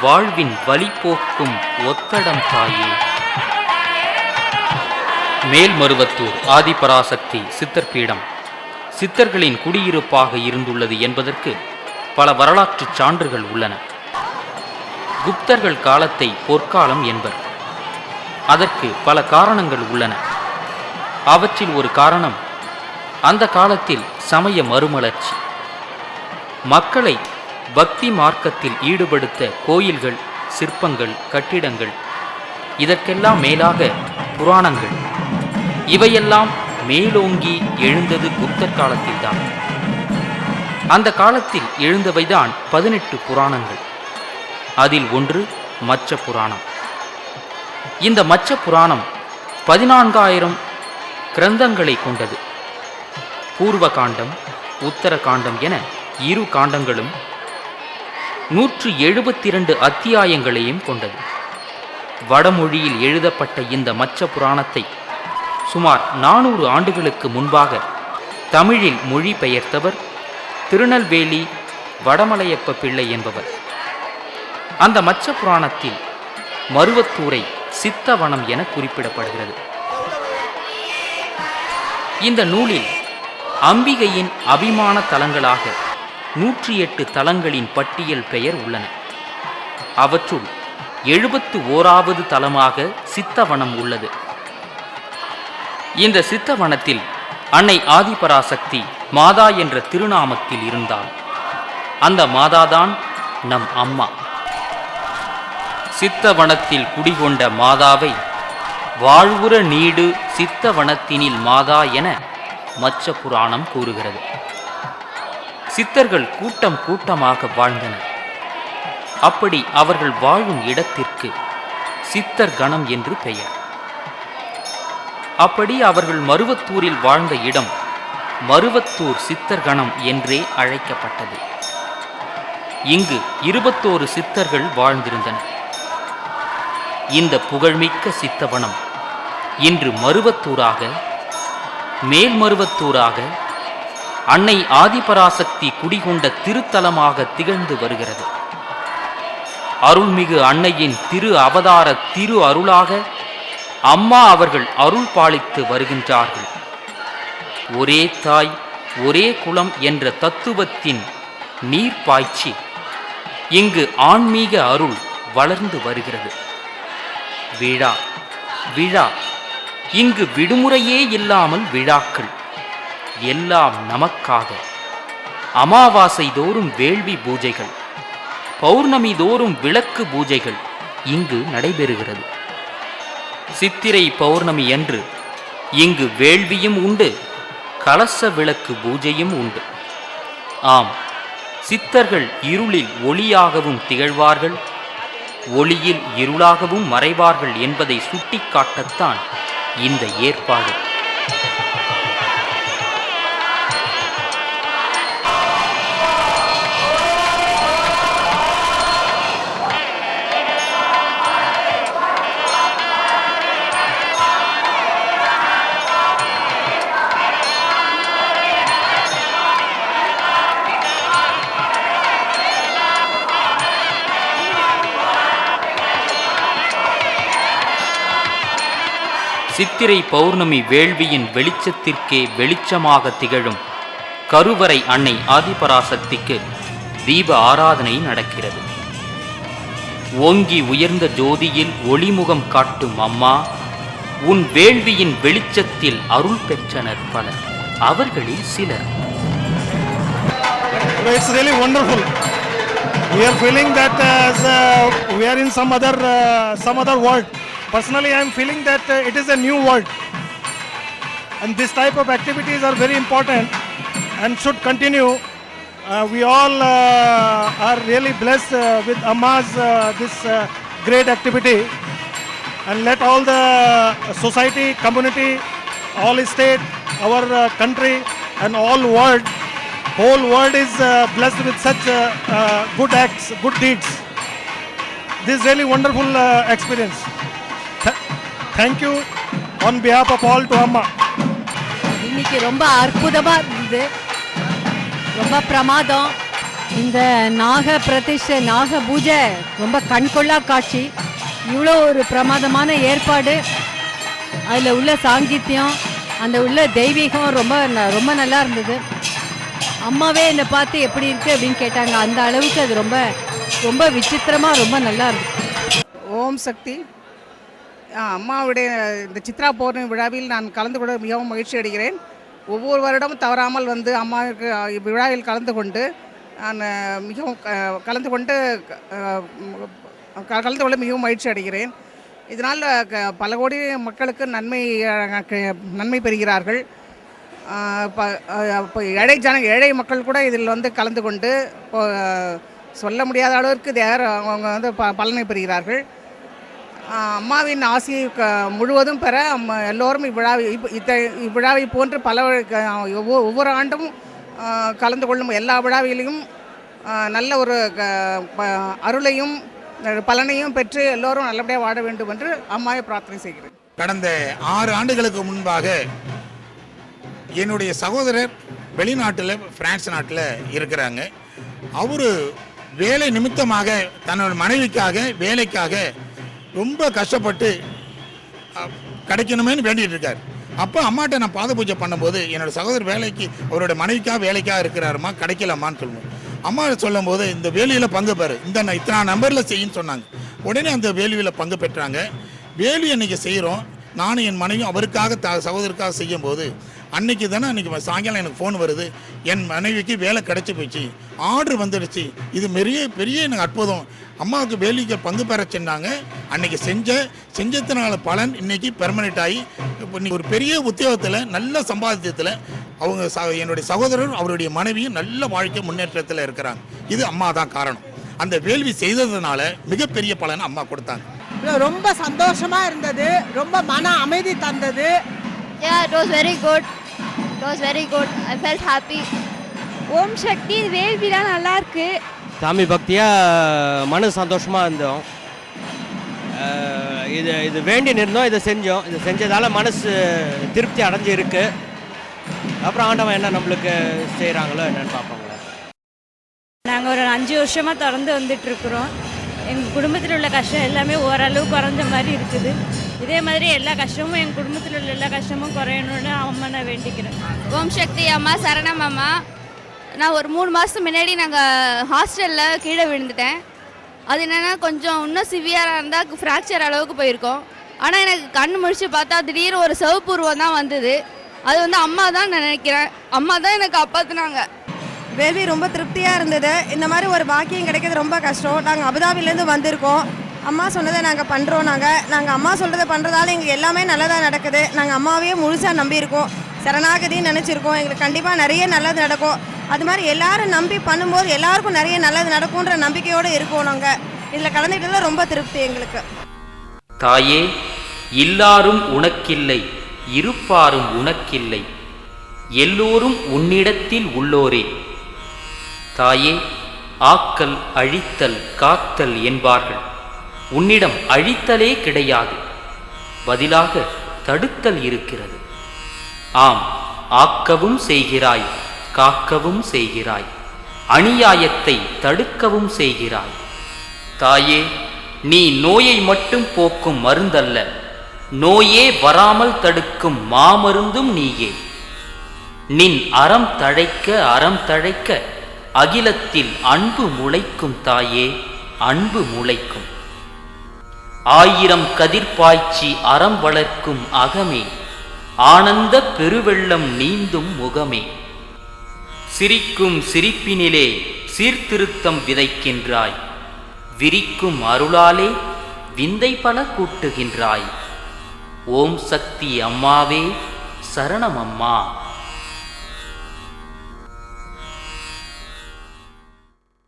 வாழ்வின் வழிபோக்கும் ஒத்தடம் தாயே. மேல்மருவத்தூர் ஆதிபராசக்தி சித்தர் பீடம் சித்தர்களின் குடியிருப்பாக இருந்துள்ளது என்பதற்கு பல வரலாற்று சான்றுகள் உள்ளன. குப்தர்கள் காலத்தை பொற்காலம் என்பர். அதற்கு பல காரணங்கள் உள்ளன. அவற்றில் ஒரு காரணம் அந்த காலத்தில் சமய மறுமலர்ச்சி. மக்களை பக்தி மார்க்கத்தில் ஈடுபடுத்த கோயில்கள், சிற்பங்கள், கட்டிடங்கள், இதற்கெல்லாம் மேலாக புராணங்கள், இவையெல்லாம் மேலோங்கி எழுந்தது குப்தர் காலத்தில்தான். அந்த காலத்தில் எழுந்தவைதான் 18 புராணங்கள். அதில் ஒன்று மச்ச புராணம். இந்த மச்ச புராணம் 14,000 கிரந்தங்களை கொண்டது. பூர்வ காண்டம், உத்தர காண்டம் என 2 காண்டங்களும் 172 அத்தியாயங்களையும் கொண்டது. வடமொழியில் எழுதப்பட்ட இந்த மச்ச புராணத்தை சுமார் 400 ஆண்டுகளுக்கு முன்பாக தமிழில் மொழிபெயர்த்தவர் திருநெல்வேலி வடமலையப்ப பிள்ளை என்பவர். அந்த மச்ச புராணத்தில் மருவத்தூரை சித்தவனம் என குறிப்பிடப்படுகிறது. இந்த நூலில் அம்பிகையின் அபிமான தலங்களாக 108 தலங்களின் பட்டியல் பெயர் உள்ளன. அவற்றுள் 71வது தலமாக சித்தவனம் உள்ளது. இந்த சித்தவனத்தில் அன்னை ஆதிபராசக்தி மாதா என்ற திருநாமத்தில் இருந்தாள். அந்த மாதாதான் நம் அம்மா. சித்தவனத்தில் குடிகொண்ட மாதாவை வாழ்வுற நீடு சித்தவனத்தினில் மாதா என மச்ச புராணம் கூறுகிறது. சித்தர்கள் கூட்டம் கூட்டமாக வாழ்ந்தனர். அப்படி அவர்கள் வாழும் இடத்திற்கு சித்தர் கணம் என்று பெயர். அப்படி அவர்கள் மருவத்தூரில் வாழ்ந்த இடம் மருவத்தூர் சித்தர் கணம் என்றே அழைக்கப்பட்டது. இங்கு 21 சித்தர்கள் வாழ்ந்திருந்தனர். இந்த புகழ்மிக்க சித்தவனம் இன்று மருவத்தூராக, மேல்மருவத்தூராக, அன்னை ஆதிபராசக்தி குடிகொண்ட திருத்தலமாக திகழ்ந்து வருகிறது. அருள்மிகு அன்னையின் திரு அவதார திரு அருளாக அம்மா அவர்கள் அருள் பாலித்து வருகின்றார்கள். ஒரே தாய் ஒரே குலம் என்ற தத்துவத்தின் நீர் பாய்ச்சி இங்கு ஆன்மீக அருள் வளர்ந்து வருகிறது. விழா விழா, இங்கு விடுமுறையே இல்லாமல் விழாக்கள், எல்லாம் நமக்காக. அமாவாசை தோறும் வேள்வி பூஜைகள், பௌர்ணமி தோறும் விளக்கு பூஜைகள் இங்கு நடைபெறுகிறது. சித்திரை பௌர்ணமி அன்று இங்கு வேள்வியும் உண்டு, கலச விளக்கு பூஜையும் உண்டு. ஆம், சித்தர்கள் இருளில் ஒளியாகவும் திகழ்வார்கள், ஒளியில் இருளாகவும் மறைவார்கள் என்பதை சுட்டிக்காட்டத்தான் இந்த ஏற்பாடு. சித்திரை பௌர்ணமி வேள்வியின் வெளிச்சத்திற்கே வெளிச்சமாக திகழும் கருவறை அன்னை ஆதிபராசக்திக்கு தீப ஆராதனை நடக்கிறது. ஓங்கி உயர்ந்த ஜோதியில் ஒளிமுகம் காட்டும் அம்மா, உன் வேள்வியின் வெளிச்சத்தில் அருள் பெற்றனர் பலர், அவர்களில் சிலர். It's really wonderful. We are feeling that we are in some other world. Personally, I am feeling that it is a new world, and this type of activities are very important and should continue. We all are really blessed with Amma's this great activity, and let all the society, community, all state, our country, and all world, whole world is blessed with such good acts, good deeds. This is really wonderful experience. Thank you on behalf of all to Amma. இன்னைக்கு ரொம்ப அற்புதமா இருந்தது. ரொம்ப பிரமாதம். இந்த நாக பிரதிஷ்டை நாக பூஜை ரொம்ப கண்கொள்ளா காட்சி. இவ்வளோ ஒரு பிரமாதமான ஏற்பாடு, அதில் உள்ள சாங்கித்யம், அந்த உள்ள தெய்வீகம் ரொம்ப நல்லா இருந்தது. அம்மாவே என்னை பார்த்து எப்படி இருக்குது அப்படின்னு கேட்டாங்க. அந்த அளவுக்கு அது ரொம்ப ரொம்ப விசித்திரமாக ரொம்ப நல்லா இருந்தது. ஓம் சக்தி. அம்மாவுடைய இந்த சித்ரா பௌர்ணமி விழாவில் நான் கலந்து கொள்ள மிகவும் மகிழ்ச்சி அடைகிறேன். ஒவ்வொரு வருடமும் தவறாமல் வந்து அம்மாவுக்கு விழாவில் கலந்து கொண்டு நான் மிகவும் கலந்து கொள்ள மிகவும் மகிழ்ச்சி அடைகிறேன். இதனால் பல கோடி மக்களுக்கு நன்மை பெறுகிறார்கள். இப்போ ஏழை மக்கள் கூட இதில் வந்து கலந்து கொண்டு சொல்ல முடியாத அளவிற்கு அவங்க வந்து பலனை பெறுகிறார்கள். அம்மாவின் ஆசையை முழுவதும் பெற எல்லோரும் இவ்விழாவை போன்று பல ஒவ்வொரு ஆண்டும் கலந்து கொள்ளும் எல்லா விழாவிலையும் நல்ல ஒரு அருளையும் பலனையும் பெற்று எல்லோரும் நல்லபடியாக வாழ வேண்டும் என்று அம்மாவை பிரார்த்தனை செய்கிறேன். கடந்த 6 ஆண்டுகளுக்கு முன்பாக என்னுடைய சகோதரர் வெளிநாட்டில் பிரான்ஸ் நாட்டில் இருக்கிறாங்க. அவர் வேலை நிமித்தமாக தன்னோட மனைவிக்காக வேலைக்காக ரொம்ப கஷ்டப்பட்டு கிடைக்கணுமேனு வேண்டிகிட்டு இருக்கார். அப்போ அம்மாட்ட நான் பாத பூஜை பண்ணும்போது என்னோடய சகோதரர் வேலைக்கு அவரோட மனைவிக்காக வேலைக்காக இருக்கிறாருமா, கிடைக்கலாமான்னு சொல்லுவோம். அம்மா சொல்லும் போது இந்த வேலியில் பங்கு பெறு, இத்தனை நம்பரில் செய்யின்னு சொன்னாங்க. உடனே அந்த வேலியில் பங்கு பெற்றாங்க. வேலி அன்றைக்கி செய்கிறோம். நானும் என் மனைவியும் அவருக்காக சகோதரருக்காக செய்யும்போது அன்றைக்கி தானே அன்றைக்கி சாயங்காலம் எனக்கு ஃபோன் வருது, என் மனைவிக்கு வேலை கிடச்சி போச்சு, ஆர்டர் வந்துடுச்சு. இது பெரிய எனக்கு அற்புதம். அம்மாவுக்கு வேலைக்கு பங்கு பெற செஞ்சாங்க. அன்றைக்கி செஞ்சதுனால பலன் இன்றைக்கி பெர்மனெண்ட் ஆகி இப்போ இன்றைக்கி ஒரு பெரிய உத்தியோகத்தில் நல்ல சம்பாத்தியத்தில் அவங்க என்னுடைய சகோதரரும் அவருடைய மனைவியும் நல்ல வாழ்க்கை முன்னேற்றத்தில் இருக்கிறாங்க. இது அம்மா தான் காரணம். அந்த வேள்வி செய்ததுனால மிகப்பெரிய பலனை அம்மா கொடுத்தாங்க. ரொம்ப சந்தோஷமாக இருந்தது, ரொம்ப மன அமைதி தந்தது. It was very good. It was very good. I felt happy. ஓம் சக்தி வேள்விலாம் நல்லா இருக்கு. சாமி பக்தியாக மன சந்தோஷமாக இருந்தோம். இது வேண்டி நின்றோம், இதை செஞ்சோம். இதை செஞ்சதால் மனசு திருப்தி அடைஞ்சிருக்கு. அப்புறம் ஆண்டவன் என்ன நம்மளுக்கு செய்கிறாங்களோ என்னன்னு பார்ப்போங்களா. நாங்கள் ஒரு 5 வருஷமாக தொடர்ந்து வந்துட்டுருக்குறோம். எங்கள் குடும்பத்தில் உள்ள கஷ்டம் எல்லாமே ஓரளவு குறைஞ்ச மாதிரி இருக்குது. இதே மாதிரி எல்லா கஷ்டமும் எங்கள் குடும்பத்தில் உள்ள எல்லா கஷ்டமும் குறையணும்னு அம்மா நான் வேண்டிக்கிறேன். ஓம் சக்தி அம்மா, சரணம் அம்மா. நான் ஒரு 3 மாதத்துக்கு முன்னாடி நாங்கள் ஹாஸ்டலில் கீழே விழுந்துட்டேன். அது என்னென்னா கொஞ்சம் இன்னும் சிவியராக இருந்தால் ஃப்ராக்சர் அளவுக்கு போயிருக்கோம். ஆனால் எனக்கு கண் முழிச்சு பார்த்தா திடீர்னு ஒரு சிவப்பு உருவம் தான் வந்தது. அது வந்து அம்மா தான் நினைக்கிறேன். அம்மா தான் எனக்கு காப்பாற்றினாங்க. வேள்வி ரொம்ப திருப்தியாக இருந்தது. இந்த மாதிரி ஒரு பாக்கியம் கிடைக்கிறது ரொம்ப கஷ்டம். நாங்கள் அபுதாபிலேருந்து வந்திருக்கோம். அம்மா சொன்னதை நாங்கள் பண்ணுறோம். நாங்கள் அம்மா சொல்கிறத பண்ணுறதால எங்களுக்கு எல்லாமே நல்லதாக நடக்குது. நாங்கள் அம்மாவையே முழுசாக நம்பியிருக்கோம், சரணாகதின்னு நினச்சிருக்கோம். எங்களுக்கு கண்டிப்பாக நிறைய நல்லது நடக்கும். அது மாதிரி எல்லாரும் நம்பி பண்ணும்போது எல்லாருக்கும் நிறைய நல்லது நடக்கும்ன்ற நம்பிக்கையோடு இருக்கோம். நாங்கள் இதில் கலந்துக்கிட்டதில் ரொம்ப திருப்தி எங்களுக்கு. தாயே, இல்லாரும் உனக்கில்லை, இருப்பாரும் உனக்கில்லை, எல்லோரும் உன்னிடத்தில் உள்ளோரே. தாயே, ஆக்கல் அழித்தல் காத்தல் என்பார்கள். உன்னிடம் அழித்தலே கிடையாது, பதிலாக தடுத்தல் இருக்கிறது. ஆம், ஆக்கவும் செய்கிறாய், காக்கவும் செய்கிறாய், அநியாயத்தை தடுக்கவும் செய்கிறாய். தாயே, நீ நோயை மட்டும் போக்கும் மருந்தல்ல, நோயே வராமல் தடுக்கும் மாமருந்தும் நீயே. நின் அறம் தழைக்க அகிலத்தில் அன்பு முளைக்கும் தாயே, அன்பு முளைக்கும். 1000 கதிர்பாய்ச்சி அறம் வளர்க்கும் அகமே, ஆனந்த பெருவெள்ளம் நீந்தும் முகமே. சிரிக்கும் சிரிப்பினிலே சீர்திருத்தம் விதைக்கின்றாய், விரிக்கும் அருளாலே விந்தை பல கூட்டுகின்றாய். ஓம் சக்தி அம்மாவே, சரணம் அம்மா.